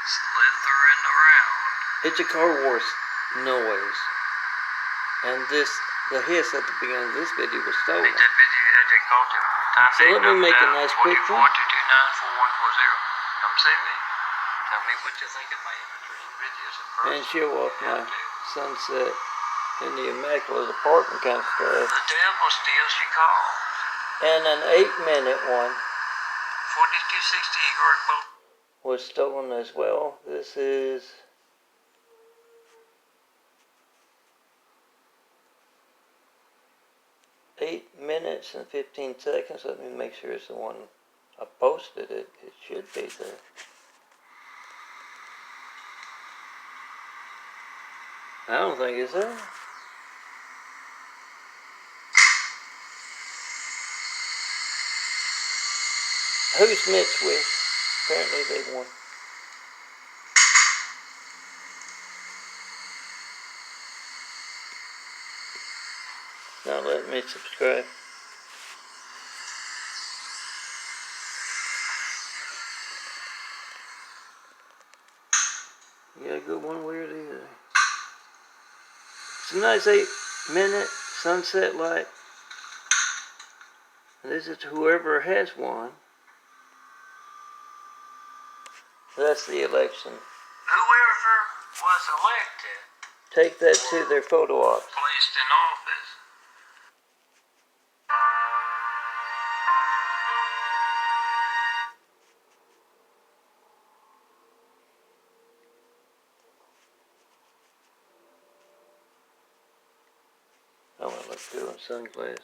slithering around. It's a Car Wars noise. And the hiss at the beginning of this video was stolen. Make that video that they called you. So let me make a nice picture. 44 229 4140. Come see me. Tell me what you think of my imagery and videos in person. And show off my sunset in the immaculate apartment kind of stuff. The devil steals your calls. And an 8-minute one 4260 Eagle Boat was stolen as well. This is minutes and 15 seconds. Let me make sure it's the one I posted. It should be there. I don't think it's there. Who's Mitch with? Apparently they won. Now let me subscribe. You gotta go one way or the other. It's a nice 8-minute sunset light. And this is whoever has won. That's the election. Whoever was elected. Take that to their photo ops. Placed in office. I want to look cool in sunglasses.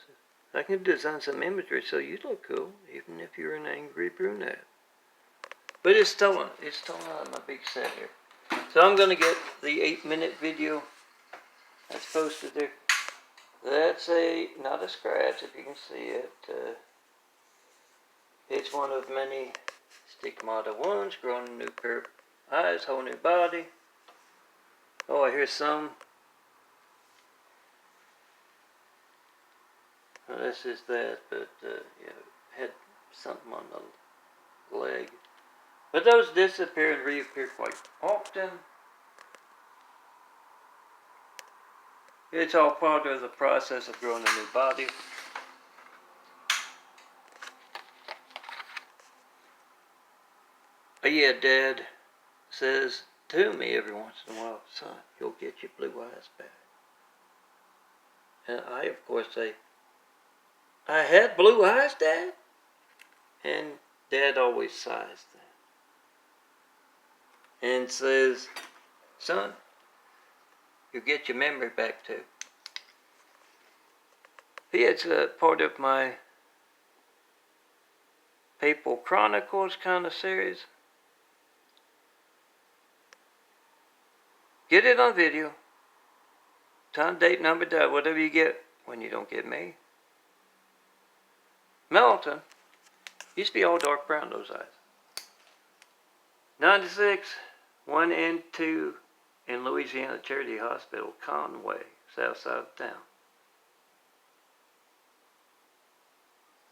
I can design some imagery so you look cool, even if you're an angry brunette. But it's stolen. It's stolen out of my big set here. So I'm going to get the 8-minute video that's posted there. That's not a scratch, if you can see it. It's one of many stigmata ones, growing a new pair of eyes, whole new body. Oh, I hear some. Well, this is that, but yeah, had something on the leg. But those disappear and reappear quite often. It's all part of the process of growing a new body. But yeah, Dad says to me every once in a while, son, you'll get your blue eyes back. And I, of course, say, I had blue eyes, Dad? And Dad always sighs then. And says, son, you'll get your memory back too. It's a part of my Papal Chronicles kind of series. Get it on video. Time, date, number, date, whatever you get when you don't get me. Melton used to be all dark brown, those eyes. 96, 1 and 2 in Louisiana Charity Hospital, Conway, south side of town.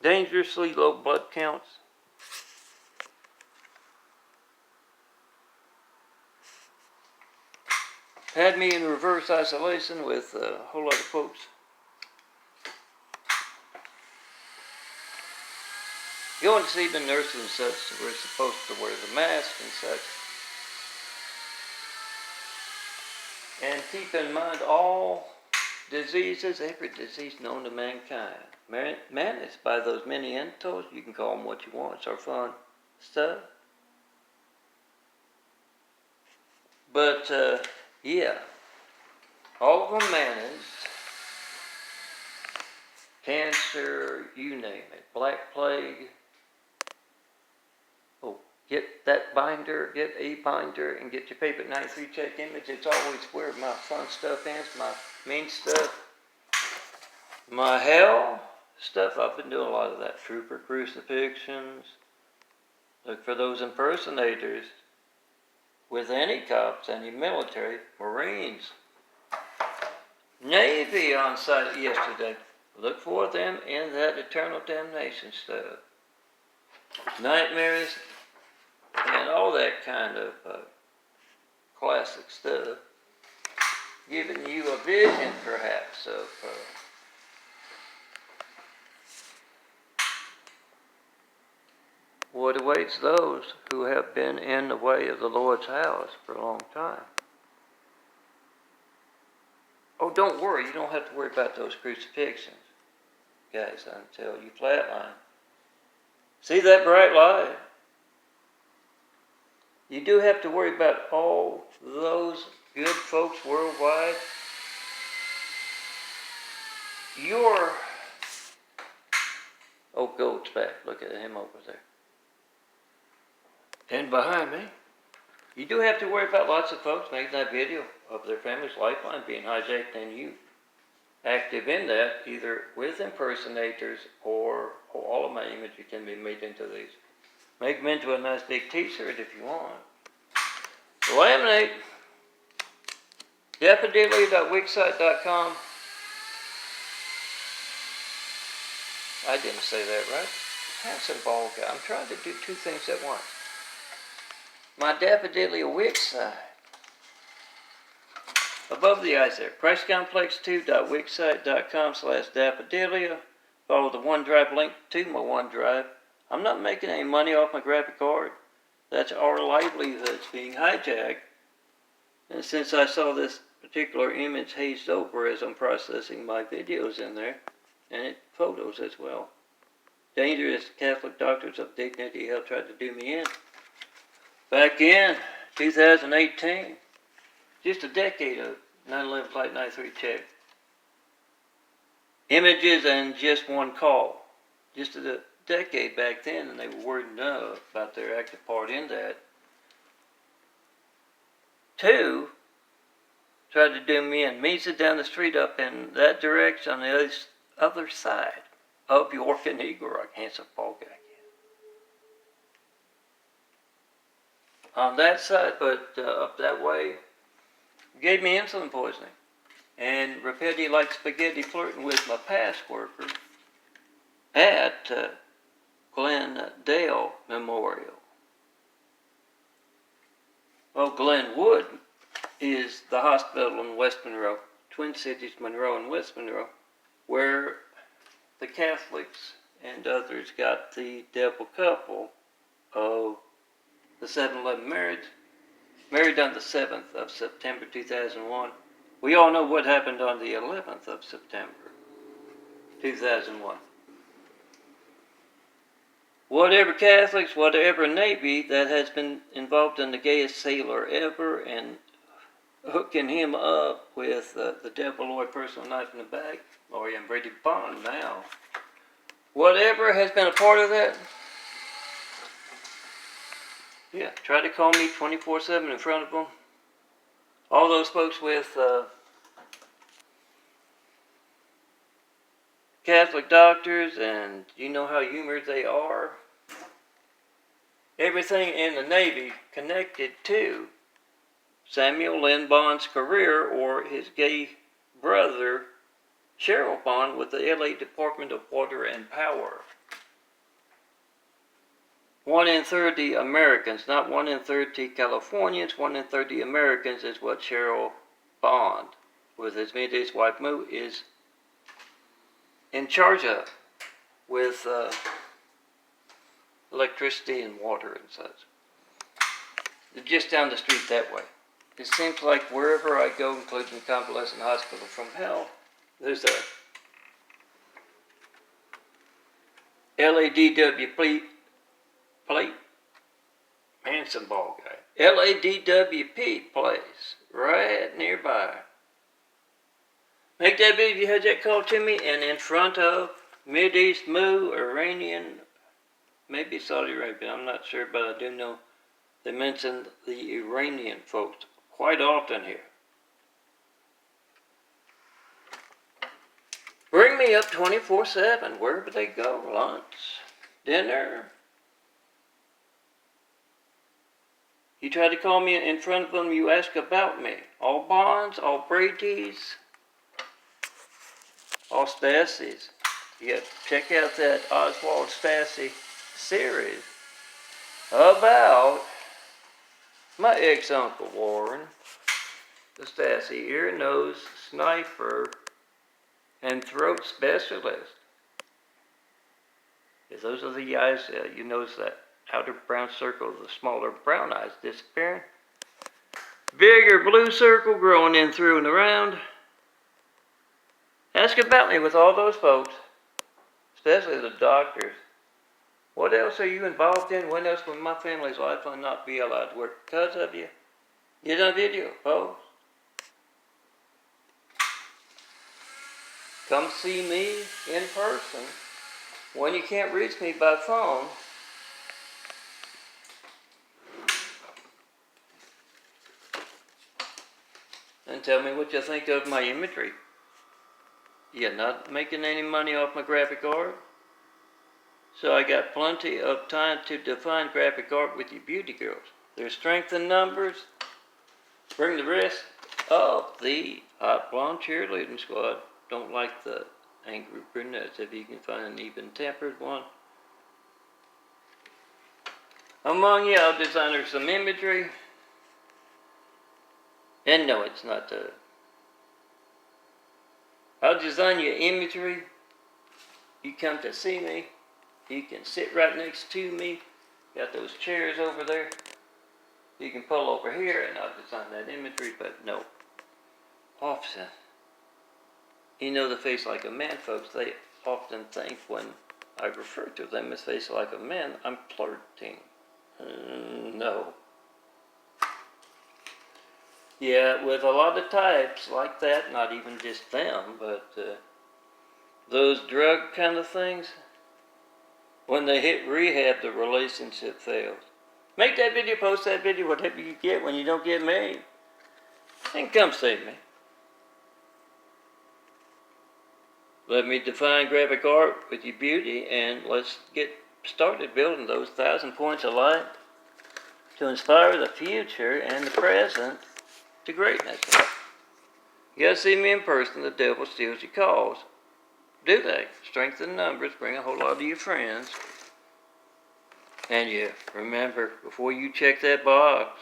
Dangerously low blood counts. Had me in reverse isolation with a whole lot of folks. Going to see the nurses and such, we're supposed to wear the mask and such. And keep in mind all diseases, every disease known to mankind. Managed by those many entities, you can call them what you want, it's our fun stuff. But, yeah, all of them managed. Cancer, you name it, Black Plague. Oh, get that binder, get a binder, and get your paper 93 check image. It's always where my fun stuff ends, my mean stuff, my hell stuff. I've been doing a lot of that. Trooper crucifixions. Look for those impersonators with any cops, any military, Marines, Navy on site yesterday. Look for them in that eternal damnation stuff. Nightmares and all that kind of classic stuff, giving you a vision perhaps of what awaits those who have been in the way of the Lord's house for a long time. Oh, don't worry, you don't have to worry about those crucifixions, guys, until you flatline. See that bright light? You do have to worry about all those good folks worldwide. Gold's back. Look at him over there. And behind me, you do have to worry about lots of folks making that video of their family's lifeline being hijacked and you active in that, either with impersonators or all of my images can be made into these. Make them into a nice big t-shirt if you want. Laminate. Daffodilly.wixsite.com. I didn't say that right. Handsome bald guy. I'm trying to do two things at once. My Daffodilly Wixsite. Above the eyes there. ChristComplex2.wixsite.com/Daffodilly. Follow the OneDrive link to my OneDrive. I'm not making any money off my graphic card. That's our livelihoods being hijacked. And since I saw this particular image hazed over as I'm processing my videos in there, and photos as well, dangerous Catholic doctors of dignity have tried to do me in. Back in 2018, just a decade of 9/11 Flight 93 check. Images and just one call. Just a decade back then, and they were worried enough about their active part in that. 2, tried to do me in. Meets it down the street up in that direction on the other side of York and Eagle Rock. Handsome ball guy. On that side, but up that way, gave me insulin poisoning. And Rapetti like spaghetti flirting with my past worker at Glendale Memorial. Well, Glenwood is the hospital in West Monroe, Twin Cities, Monroe and West Monroe, where the Catholics and others got the devil couple of the 7/11 marriage, married on the 7th of September 2001. We all know what happened on the 11th of September 2001. Whatever Catholics, whatever Navy that has been involved in the gayest sailor ever and hooking him up with the Devil Lord personal knife in the back, Laurie and Brady Bond now. Whatever has been a part of that, yeah, try to call me 24/7 in front of them. All those folks with Catholic doctors, and you know how humored they are. Everything in the Navy connected to Samuel Lynn Bond's career or his gay brother, Cheryl Bond, with the LA Department of Water and Power. 1 in 30 Americans, not 1 in 30 Californians, 1 in 30 Americans is what Cheryl Bond, with his Mideast wife Moo, is in charge of, with electricity and water and such. Just down the street that way. It seems like wherever I go, including the convalescent hospital from hell, there's a LADW plate. Handsome ball guy. LADWP place right nearby. Make that video if you had that call to me, and in front of Mideast Moo, Iranian, maybe Saudi Arabia, I'm not sure, but I do know they mention the Iranian folks quite often here. Bring me up 24/7, wherever they go, lunch, dinner. You try to call me in front of them, you ask about me. All Bonds, all Brady's, all Stassi's. Yeah, check out that Oswald Stassi series about my ex-uncle Warren, the Stasi ear, nose, sniper, and throat specialist. If those are the eyes, you notice that outer brown circle, the smaller brown eyes disappearing. Bigger blue circle growing in through and around. Ask about me with all those folks, especially the doctors. What else are you involved in? When else will my family's life will not be allowed to work because of you? Get on video, folks. Come see me in person. When you can't reach me by phone, and tell me what you think of my imagery. You're not making any money off my graphic art, so I got plenty of time to define graphic art with you beauty girls. There's strength in numbers. Bring the rest of the hot blonde cheerleading squad. Don't like the angry brunettes if you can find an even-tempered one. Among you, I'll design her some imagery. And no, it's not the... I'll design your imagery. You come to see me. You can sit right next to me. Got those chairs over there. You can pull over here and I'll design that imagery, but no. Often, you know the face like a man, folks, they often think when I refer to them as face like a man, I'm flirting. No. Yeah, with a lot of types like that, not even just them, but those drug kind of things, when they hit rehab, the relationship fails. Make that video, post that video, whatever you get when you don't get me. And come see me. Let me define graphic art with your beauty, and let's get started building those 1,000 points of light to inspire the future and the present to greatness. You gotta see me in person, the devil steals your calls. Do that. Strengthen numbers, bring a whole lot of your friends. And yeah, remember, before you check that box,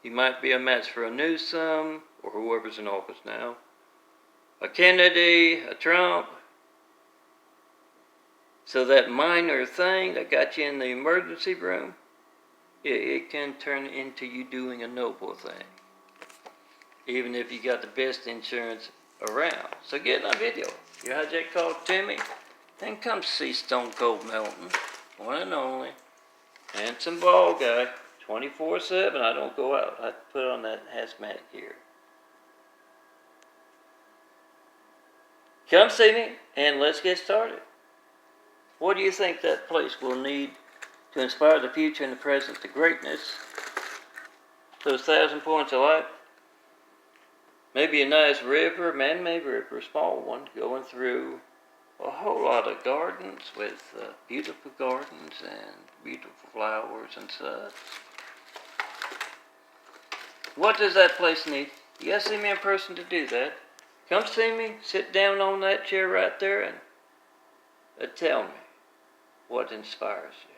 you might be a match for a Newsom, or whoever's in office now, a Kennedy, a Trump. So that minor thing that got you in the emergency room, it can turn into you doing a noble thing. Even if you got the best insurance around. So get on video. You hijack call Timmy, then come see Stone Cold Melton, one and only, handsome bald guy, 24/7. I don't go out. I put on that hazmat gear. Come see me, and let's get started. What do you think that place will need to inspire the future and the present to greatness? Those 1,000 points of light? Maybe a nice river, man-made river, a small one, going through a whole lot of gardens with beautiful gardens and beautiful flowers and such. What does that place need? You gotta see me in person to do that. Come see me, sit down on that chair right there and tell me what inspires you.